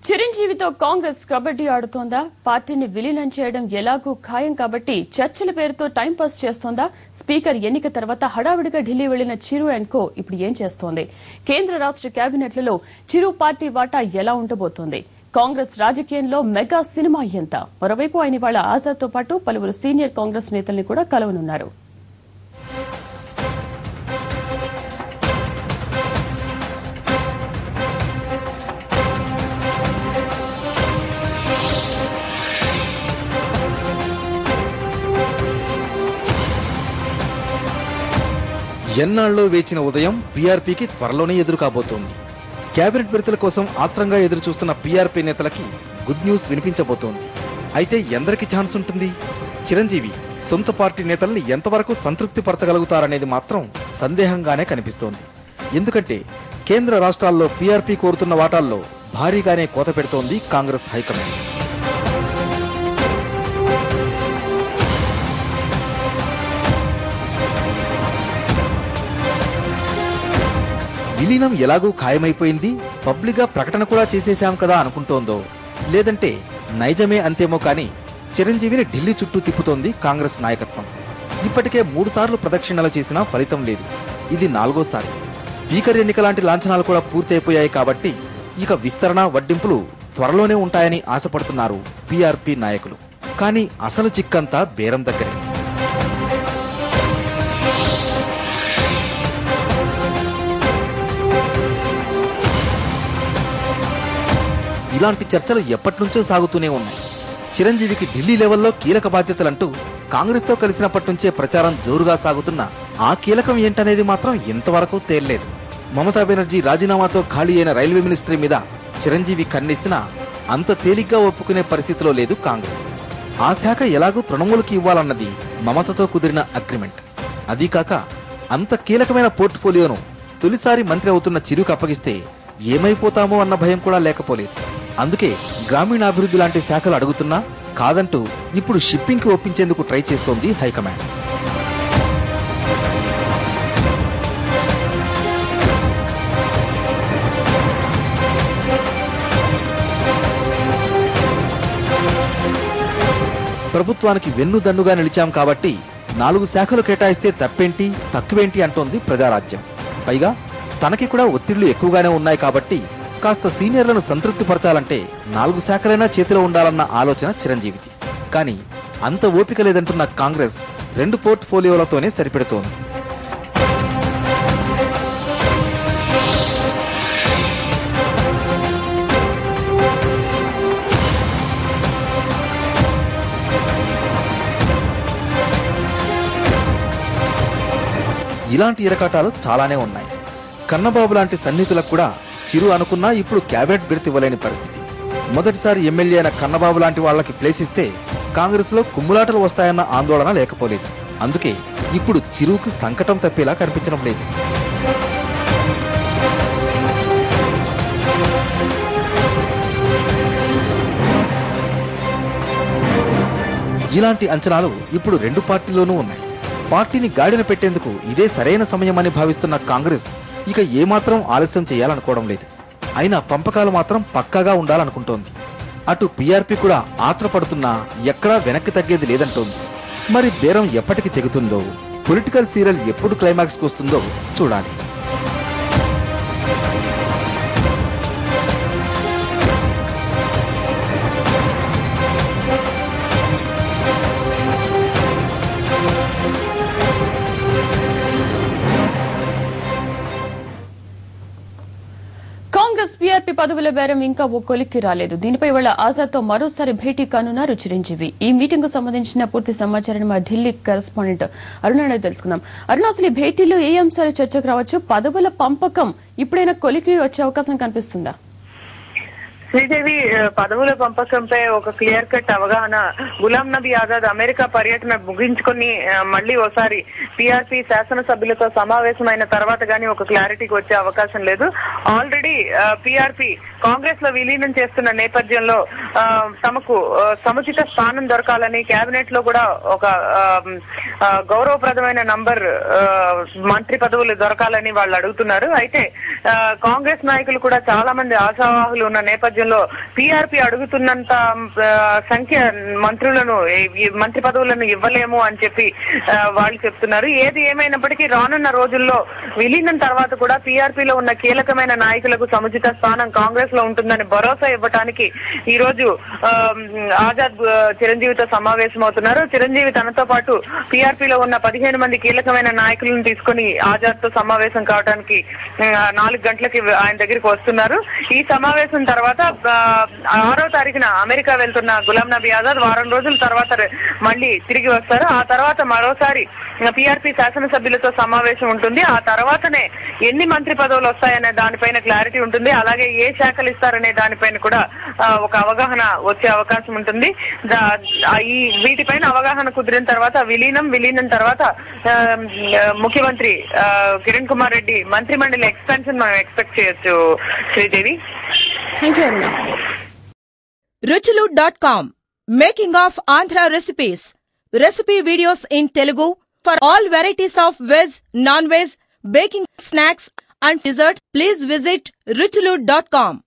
చిరంజీవితో కాంగ్రెస్ కబడ్డీ ఆడుతోందా? పార్టీని విలీనం చేయడం ఎలాగూ ఖాయం కాబట్టి చర్చల పేరుతో టైంపాస్ చేస్తోందా? స్పీకర్ ఎన్నిక తర్వాత హడావిడిగా ఢిల్లీ వెళ్లిన చిరు అండ్ కో ఇప్పుడు ఏం చేస్తోంది? కేంద్ర రాష్ట్ర కేబినెట్లలో చిరు పార్టీ వాటా ఎలా ఉండబోతోంది? కాంగ్రెస్ రాజకీయంలో మెగా సినిమా ఎంత? మరోవైపు ఆయన ఇవాళ ఆజాద్తో పాటు పలువురు సీనియర్ కాంగ్రెస్ నేతల్ని కూడా కలవనున్నారు. ఎన్నాళ్ళలో వేచిన ఉదయం పీఆర్పీకి త్వరలోనే ఎదురు కాబోతోంది. కేబినెట్ విడతల కోసం ఆత్రంగా ఎదురు చూస్తున్న పీఆర్పీ నేతలకి గుడ్ న్యూస్ వినిపించబోతోంది. అయితే ఎందరికి ఛాన్స్ ఉంటుంది? చిరంజీవి సొంత పార్టీ నేతల్ని ఎంతవరకు సంతృప్తి పరచగలుగుతారనేది మాత్రం సందేహంగానే కనిపిస్తోంది. ఎందుకంటే కేంద్ర రాష్ట్రాల్లో పీఆర్పీ కోరుతున్న వాటాల్లో భారీగానే కోత పెడుతోంది కాంగ్రెస్ హైకమాండ్. విలీనం ఎలాగూ ఖాయమైపోయింది, పబ్లిక్ గా ప్రకటన కూడా చేసేశాం కదా అనుకుంటోందో, లేదంటే నైజమే అంతేమో కానీ చిరంజీవిని ఢిల్లీ చుట్టూ తిప్పుతోంది కాంగ్రెస్ నాయకత్వం. ఇప్పటికే 3 సార్లు ప్రదక్షిణలు చేసినా ఫలితం లేదు. ఇది 4వసారి. స్పీకర్ ఎన్నిక లాంటి లాంఛనాలు కూడా పూర్తయిపోయాయి కాబట్టి ఇక విస్తరణ వడ్డింపులు త్వరలోనే ఉంటాయని ఆశపడుతున్నారు పీఆర్పీ నాయకులు. కానీ అసలు చిక్కంతా బేరం దగ్గరే. ఇలాంటి చర్చలు ఎప్పటినుంచో సాగుతూనే ఉన్నాయి. చిరంజీవికి ఢిల్లీ లెవెల్లో కీలక బాధ్యతలంటూ కాంగ్రెస్ తో కలిసినప్పటి నుంచే ప్రచారం జోరుగా సాగుతున్న ఆ కీలకం ఏంటనేది మాత్రం ఇంతవరకు తేల్లేదు. మమతా బెనర్జీ రాజీనామాతో ఖాళీ అయిన రైల్వే మినిస్ట్రీ మీద చిరంజీవి కన్నేసినా అంత తేలిగ్గా ఒప్పుకునే పరిస్థితిలో లేదు కాంగ్రెస్. ఆ శాఖ ఎలాగూ తృణమూలకి ఇవ్వాలన్నది మమతతో కుదిరిన అగ్రిమెంట్. అదీకాక అంత కీలకమైన పోర్ట్ఫోలియోను తొలిసారి మంత్రి అవుతున్న చిరుకు అప్పగిస్తే ఏమైపోతామో అన్న భయం కూడా లేకపోలేదు. అందుకే గ్రామీణాభివృద్ధి లాంటి శాఖలు అడుగుతున్నా కాదంటూ ఇప్పుడు షిప్పింగ్ కి ఒప్పించేందుకు ట్రై చేస్తోంది హైకమాండ్. ప్రభుత్వానికి వెన్నుదన్నుగా నిలిచాం కాబట్టి 4 శాఖలు కేటాయిస్తే తప్పేంటి తక్కువేంటి అంటోంది ప్రజారాజ్యం. పైగా తనకి కూడా ఒత్తిళ్లు ఎక్కువగానే ఉన్నాయి కాబట్టి కాస్త సీనియర్లను సంతృప్తి పరచాలంటే 4 శాఖలైనా చేతిలో ఉండాలన్న ఆలోచన చిరంజీవిది. కానీ అంత ఓపిక లేదంటున్న కాంగ్రెస్ 2 పోర్ట్ఫోలియోలతోనే సరిపెడుతోంది. ఇలాంటి ఇరకాటాలు చాలానే ఉన్నాయి. కన్నబాబు లాంటి సన్నిహితులకు కూడా చిరు అనుకున్నా ఇప్పుడు క్యాబినెట్ బిడత ఇవ్వలేని పరిస్థితి. మొదటిసారి ఎమ్మెల్యే అయిన కన్నబాబు లాంటి వాళ్లకి ప్లేస్ ఇస్తే కాంగ్రెస్ లో కుమ్ములాటలు వస్తాయన్న ఆందోళన లేకపోలేదు. అందుకే ఇప్పుడు చిరుకు సంకటం తప్పేలా కనిపించడం లేదు. ఇలాంటి అంచనాలు ఇప్పుడు 2 పార్టీల్లోనూ ఉన్నాయి. పార్టీని గాడిన పెట్టేందుకు ఇదే సరైన సమయమని భావిస్తున్న కాంగ్రెస్ ఇక ఏమాత్రం ఆలస్యం చేయాలనుకోవడం లేదు. అయినా పంపకాలు మాత్రం పక్కాగా ఉండాలనుకుంటోంది. అటు పీఆర్పీ కూడా ఆత్రపడుతున్నా ఎక్కడా వెనక్కి తగ్గేది లేదంటోంది. మరి బేరం ఎప్పటికి తెగుతుందో, పొలిటికల్ సీరియల్ ఎప్పుడు క్లైమాక్స్ కు వస్తుందో చూడాలి. కాంగ్రెస్ పీఆర్పీ పదవుల బేరం ఇంకా ఓ కొలిక్కి రాలేదు. దీనిపై వాళ్ళ ఆజాద్తో మరోసారి భేటీ కానున్నారు చిరంజీవి. ఈ మీటింగ్ కు సంబంధించిన పూర్తి సమాచారాన్ని మా ఢిల్లీ కరెస్పాండెంట్ అరుణ తెలుసుకుందాం. అరుణ, అసలు ఈ భేటీలో ఏ అంశాలు చర్చకు రావచ్చు? పదవుల పంపకం ఇప్పుడైనా కొలిక్కి వచ్చే అవకాశం కనిపిస్తుందా? శ్రీదేవి, పదవుల పంపకంపై ఒక క్లియర్ కట్ అవగాహన గులాం నబీ ఆజాద్ అమెరికా పర్యటన ముగించుకుని మళ్లీ ఓసారి పీఆర్పీ శాసనసభ్యులతో సమావేశమైన తర్వాత గానీ ఒక క్లారిటీకి వచ్చే అవకాశం లేదు. ఆల్రెడీ పీఆర్పీ కాంగ్రెస్ లో విలీనం చేస్తున్న నేపథ్యంలో తమకు సముచిత స్థానం దొరకాలని కేబినెట్ లో కూడా ఒక గౌరవప్రదమైన నంబర్ మంత్రి పదవులు దొరకాలని వాళ్ళు అడుగుతున్నారు. అయితే కాంగ్రెస్ నాయకులు కూడా చాలా మంది ఆశావాహులు ఉన్న నేపథ్యం నేపథ్యంలో పీఆర్పీ అడుగుతున్నంత సంఖ్య మంత్రులను మంత్రి పదవులను ఇవ్వలేము అని చెప్పి వాళ్ళు చెప్తున్నారు. ఏది ఏమైనప్పటికీ రానున్న రోజుల్లో విలీనం తర్వాత కూడా పీఆర్పీలో ఉన్న కీలకమైన నాయకులకు సముచిత స్థానం కాంగ్రెస్ లో ఉంటుందని భరోసా ఇవ్వడానికి ఈ రోజు ఆజాద్ చిరంజీవితో సమావేశమవుతున్నారు. చిరంజీవి తనతో పాటు పీఆర్పీలో ఉన్న 15 మంది కీలకమైన నాయకులను తీసుకుని ఆజాద్ తో సమావేశం కావడానికి 4 గంటలకి ఆయన దగ్గరికి వస్తున్నారు. ఈ సమావేశం తర్వాత 6వ తారీఖున అమెరికా వెళ్తున్న గులాం నబీ ఆజాద్ వారం రోజుల తర్వాత మళ్ళీ తిరిగి వస్తారు. ఆ తర్వాత మరోసారి పీఆర్పీ శాసనసభ్యులతో సమావేశం ఉంటుంది. ఆ తర్వాతనే ఎన్ని మంత్రి పదవులు వస్తాయనే దానిపైన క్లారిటీ ఉంటుంది. అలాగే ఏ శాఖలు ఇస్తారనే దానిపైన కూడా ఒక అవగాహన వచ్చే అవకాశం ఉంటుంది. ఈ వీటిపైన అవగాహన కుదిరిన తర్వాత విలీనం తర్వాత ముఖ్యమంత్రి కిరణ్ కుమార్ రెడ్డి మంత్రిమండలి ఎక్స్పెన్షన్ మనం ఎక్స్పెక్ట్ చేయొచ్చు. Sridevi, ruchulu.com, making of Andhra recipes, recipe videos in Telugu for all varieties of veg, non-veg, baking snacks and desserts. Please visit ruchulu.com.